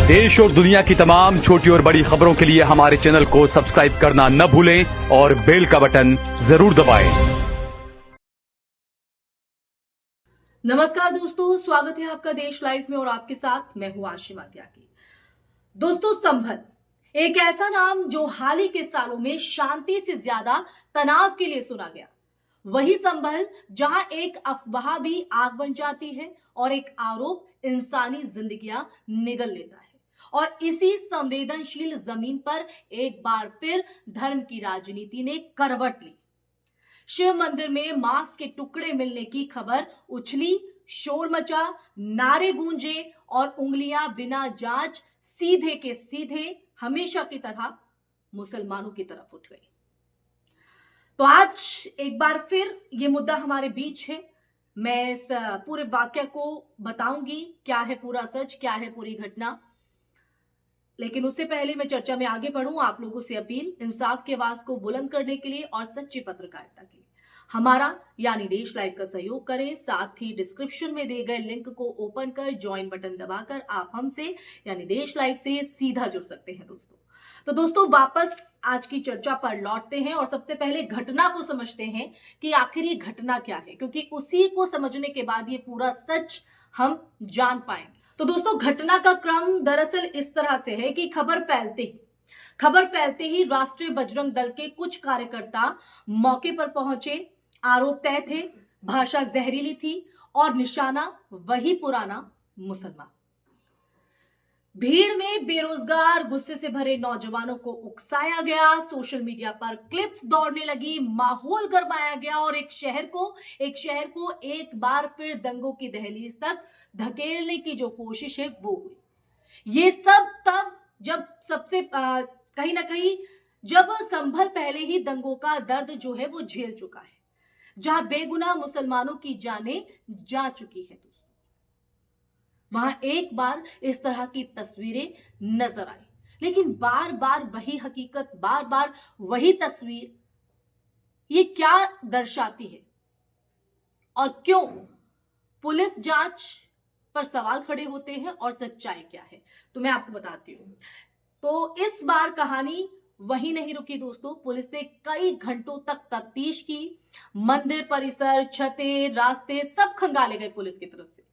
देश और दुनिया की तमाम छोटी और बड़ी खबरों के लिए हमारे चैनल को सब्सक्राइब करना न भूलें और बेल का बटन जरूर दबाएं। नमस्कार दोस्तों, स्वागत है आपका देश लाइव में और आपके साथ मैं हूं आशिमा त्यागी। दोस्तों, संभल एक ऐसा नाम जो हाल ही के सालों में शांति से ज्यादा तनाव के लिए सुना गया। वही संभल जहां एक अफवाह भी आग बन जाती है और एक आरोप इंसानी जिंदगियां निगल लेता है। और इसी संवेदनशील जमीन पर एक बार फिर धर्म की राजनीति ने करवट ली। शिव मंदिर में मांस के टुकड़े मिलने की खबर उछली, शोर मचा, नारे गूंजे और उंगलियां बिना जांच सीधे के सीधे हमेशा की तरह मुसलमानों की तरफ उठ गई। तो आज एक बार फिर ये मुद्दा हमारे बीच है। मैं इस पूरे वाक्य को बताऊंगी, क्या है पूरा सच, क्या है पूरी घटना। लेकिन उससे पहले मैं चर्चा में आगे बढ़ूं, आप लोगों से अपील, इंसाफ की आवाज को बुलंद करने के लिए और सच्ची पत्रकारिता के लिए हमारा यानी देश लाइव का सहयोग करें। साथ ही डिस्क्रिप्शन में दिए गए लिंक को ओपन कर ज्वाइन बटन दबाकर आप हमसे यानी देश लाइव से सीधा जुड़ सकते हैं दोस्तों। तो दोस्तों, वापस आज की चर्चा पर लौटते हैं और सबसे पहले घटना को समझते हैं कि आखिर ये घटना क्या है, क्योंकि उसी को समझने के बाद ये पूरा सच हम जान पाएंगे। तो दोस्तों, घटना का क्रम दरअसल इस तरह से है कि खबर फैलते ही राष्ट्रीय बजरंग दल के कुछ कार्यकर्ता मौके पर पहुंचे। आरोप तय थे, भाषा जहरीली थी और निशाना वही पुराना मुसलमान। भीड़ में बेरोजगार गुस्से से भरे नौजवानों को उकसाया गया, सोशल मीडिया पर क्लिप्स दौड़ने लगी, माहौल गरमाया गया और एक शहर को एक बार फिर दंगों की दहलीज तक धकेलने की जो कोशिश है वो हुई। ये सब तब जब कहीं ना कहीं जब संभल पहले ही दंगों का दर्द जो है वो झेल चुका है, जहां बेगुनाह मुसलमानों की जानें जा चुकी है दोस्तों। वहां एक बार इस तरह की तस्वीरें नजर आई, लेकिन बार बार वही हकीकत, बार बार वही तस्वीर, ये क्या दर्शाती है और क्यों पुलिस जांच पर सवाल खड़े होते हैं और सच्चाई क्या है, तो मैं आपको बताती हूं। तो इस बार कहानी वही नहीं रुकी दोस्तों। पुलिस ने कई घंटों तक तफ्तीश की, मंदिर परिसर, छतें, रास्ते सब खंगाले गए पुलिस की तरफ से,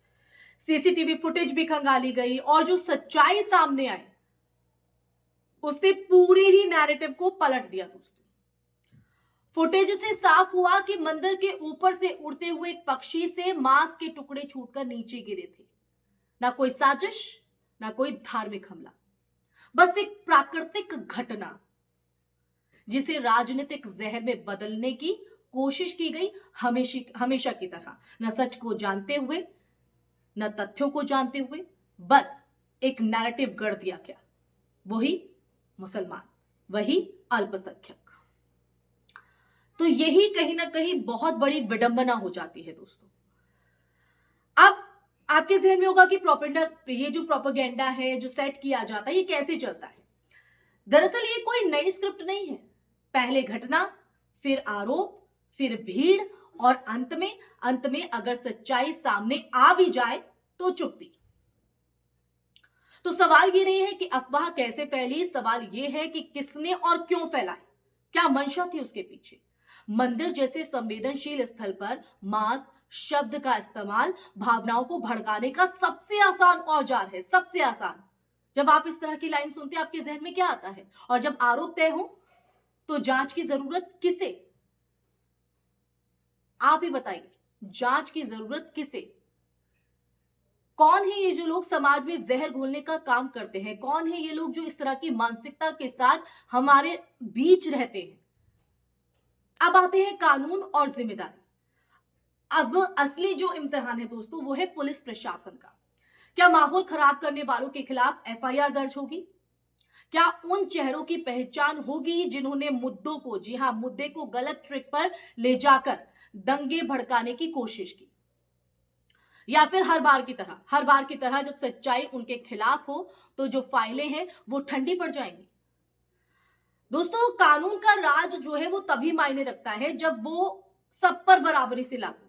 सीसीटीवी फुटेज भी खंगाली गई और जो सच्चाई सामने आई उसने पूरी ही नैरेटिव को पलट दिया दोस्तों। फुटेज से साफ हुआ कि मंदिर के ऊपर से उड़ते हुए एक पक्षी से मांस के टुकड़े छूटकर नीचे गिरे थे। ना कोई साजिश, ना कोई धार्मिक हमला, बस एक प्राकृतिक घटना जिसे राजनीतिक जहर में बदलने की कोशिश की गई, हमेशा की तरह, न सच को जानते हुए न तथ्यों को जानते हुए, बस एक नैरेटिव गढ़ दिया गया, वही मुसलमान, वही अल्पसंख्यक। तो यही कहीं ना कहीं बहुत बड़ी विडंबना हो जाती है दोस्तों। अब आपके जहन में होगा कि ये जो प्रोपेगेंडा है, जो सेट किया जाता है, ये कैसे चलता है। दरअसल ये कोई नई स्क्रिप्ट नहीं है। पहले घटना, फिर आरोप, फिर भीड़ और अंत में अगर सच्चाई सामने आ भी जाए तो चुप्पी। तो सवाल ये नहीं है कि अफवाह कैसे फैली, सवाल ये है कि किसने और क्यों फैलाई, क्या मंशा थी उसके पीछे। मंदिर जैसे संवेदनशील स्थल पर मांस शब्द का इस्तेमाल भावनाओं को भड़काने का सबसे आसान औजार है, सबसे आसान। जब आप इस तरह की लाइन सुनते हैं आपके जहन में क्या आता है? और जब आरोप तय हो तो जांच की जरूरत किसे? आप ही बताइए, जांच की जरूरत किसे? कौन है ये जो लोग समाज में जहर घोलने का काम करते हैं? कौन है ये लोग जो इस तरह की मानसिकता के साथ हमारे बीच रहते हैं? अब आते हैं कानून और जिम्मेदारी। अब असली जो इम्तिहान है दोस्तों वो है पुलिस प्रशासन का। क्या माहौल खराब करने वालों के खिलाफ एफआईआर दर्ज होगी? क्या उन चेहरों की पहचान होगी जिन्होंने मुद्दे को गलत ट्रिक पर ले जाकर दंगे भड़काने की कोशिश की? या फिर हर बार की तरह जब सच्चाई उनके खिलाफ हो तो जो फाइलें हैं वो ठंडी पड़ जाएंगी? दोस्तों, कानून का राज जो है वो तभी मायने रखता है जब वो सब पर बराबरी से लागू।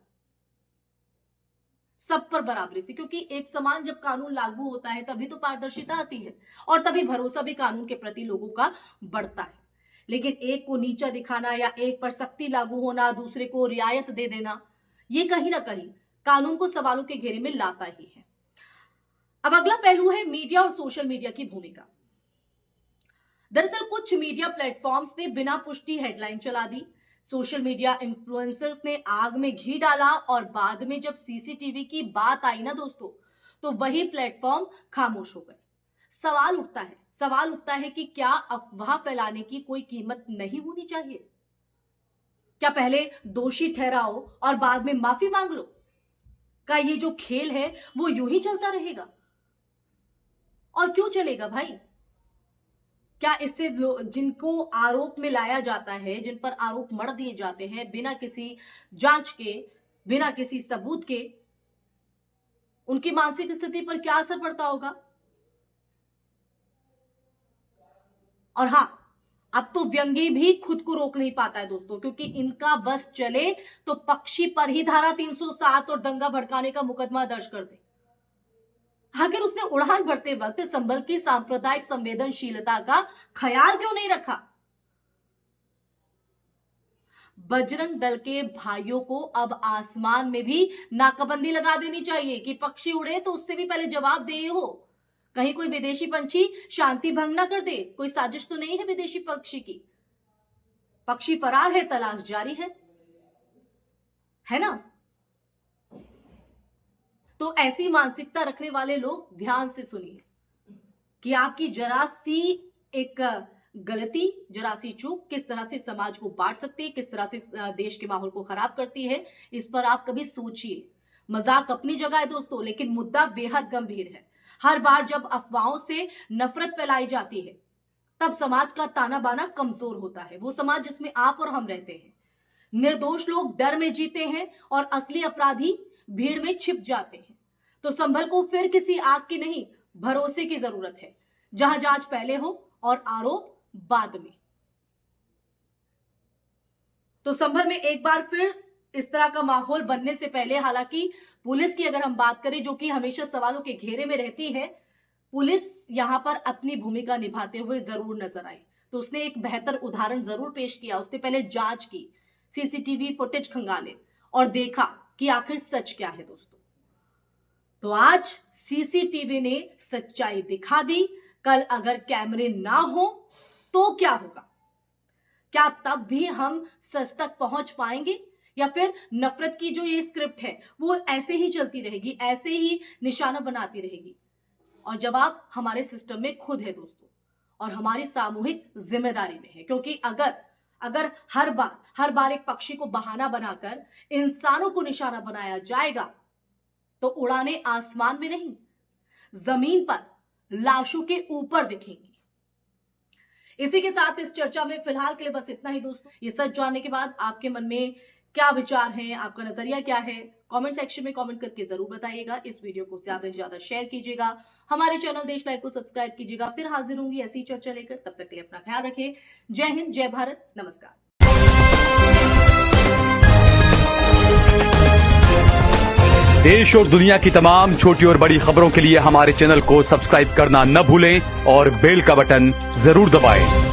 सब पर बराबरी से, क्योंकि एक समान जब कानून लागू होता है तभी तो पारदर्शिता आती है और तभी भरोसा भी कानून के प्रति लोगों का बढ़ता है। लेकिन एक को नीचा दिखाना या एक पर सख्ती लागू होना, दूसरे को रियायत दे देना, ये कहीं ना कहीं कानून को सवालों के घेरे में लाता ही है। अब अगला पहलू है मीडिया और सोशल मीडिया की भूमिका। दरअसल कुछ मीडिया प्लेटफॉर्म्स ने बिना पुष्टि हेडलाइन चला दी। सोशल मीडिया इन्फ्लुएंसर्स ने आग में घी डाला और बाद में जब सीसीटीवी की बात आई ना दोस्तों, तो वही प्लेटफॉर्म खामोश हो गए। सवाल उठता है कि क्या अफवाह फैलाने की कोई कीमत नहीं होनी चाहिए? क्या पहले दोषी ठहराओ और बाद में माफी मांग लो? क्या ये जो खेल है वो यूं ही चलता रहेगा? और क्यों चलेगा भाई? क्या इससे जिनको आरोप में लाया जाता है, जिन पर आरोप मढ़ दिए जाते हैं बिना किसी जांच के, बिना किसी सबूत के, उनकी मानसिक स्थिति पर क्या असर पड़ता होगा? और हां, अब तो व्यंग्य भी खुद को रोक नहीं पाता है दोस्तों, क्योंकि इनका बस चले तो पक्षी पर ही धारा 307 और दंगा भड़काने का मुकदमा दर्ज कर दे। आखिर उसने उड़ान भरते वक्त संभल की सांप्रदायिक संवेदनशीलता का ख्याल क्यों नहीं रखा? बजरंग दल के भाइयों को अब आसमान में भी नाकाबंदी लगा देनी चाहिए कि पक्षी उड़े तो उससे भी पहले जवाब दे हो। कहीं कोई विदेशी पंछी शांति भंग ना कर दे। कोई साजिश तो नहीं है विदेशी पक्षी की। पक्षी फरार है, तलाश जारी है ना? तो ऐसी मानसिकता रखने वाले लोग ध्यान से सुनिए कि आपकी जरा सी एक गलती, जरा सी चूक किस तरह से समाज को बांट सकती है, किस तरह से देश के माहौल को खराब करती है। इस पर आप कभी सोचिए। मजाक अपनी जगह है दोस्तों, लेकिन मुद्दा बेहद गंभीर है। हर बार जब अफवाहों से नफरत फैलाई जाती है तब समाज का ताना बाना कमजोर होता है। वो समाज जिसमें आप और हम रहते हैं। निर्दोष लोग डर में जीते हैं और असली अपराधी भीड़ में छिप जाते हैं। तो संभल को फिर किसी आग की नहीं, भरोसे की जरूरत है, जहां जांच पहले हो और आरोप बाद में। तो संभल में एक बार फिर इस तरह का माहौल बनने से पहले, हालांकि पुलिस की अगर हम बात करें, जो कि हमेशा सवालों के घेरे में रहती है, पुलिस यहां पर अपनी भूमिका निभाते हुए जरूर नजर आई। तो उसने एक बेहतर उदाहरण जरूर पेश किया। उसने पहले जांच की, सीसीटीवी फुटेज खंगाले और देखा कि आखिर सच क्या है दोस्तों। तो आज सीसीटीवी ने सच्चाई दिखा दी। कल अगर कैमरे ना हो तो क्या होगा? क्या तब भी हम सच तक पहुंच पाएंगे, या फिर नफरत की जो ये स्क्रिप्ट है वो ऐसे ही चलती रहेगी, ऐसे ही निशाना बनाती रहेगी? और जवाब हमारे सिस्टम में खुद है दोस्तों, और हमारी सामूहिक जिम्मेदारी में है। क्योंकि अगर हर बार एक पक्षी को बहाना बनाकर इंसानों को निशाना बनाया जाएगा तो उड़ानें आसमान में नहीं, जमीन पर लाशों के ऊपर दिखेंगी। इसी के साथ इस चर्चा में फिलहाल के लिए बस इतना ही दोस्तों। ये सच जानने के बाद आपके मन में क्या विचार हैं, आपका नजरिया क्या है, कमेंट सेक्शन में कमेंट करके जरूर बताइएगा। इस वीडियो को ज्यादा से ज्यादा शेयर कीजिएगा। हमारे चैनल देश लाइव को सब्सक्राइब कीजिएगा। फिर हाजिर होंगी ऐसी चर्चा लेकर। तब तक के लिए अपना ख्याल रखें। जय हिंद, जय भारत, नमस्कार। देश और दुनिया की तमाम छोटी और बड़ी खबरों के लिए हमारे चैनल को सब्सक्राइब करना न भूलें और बेल का बटन जरूर दबाएं।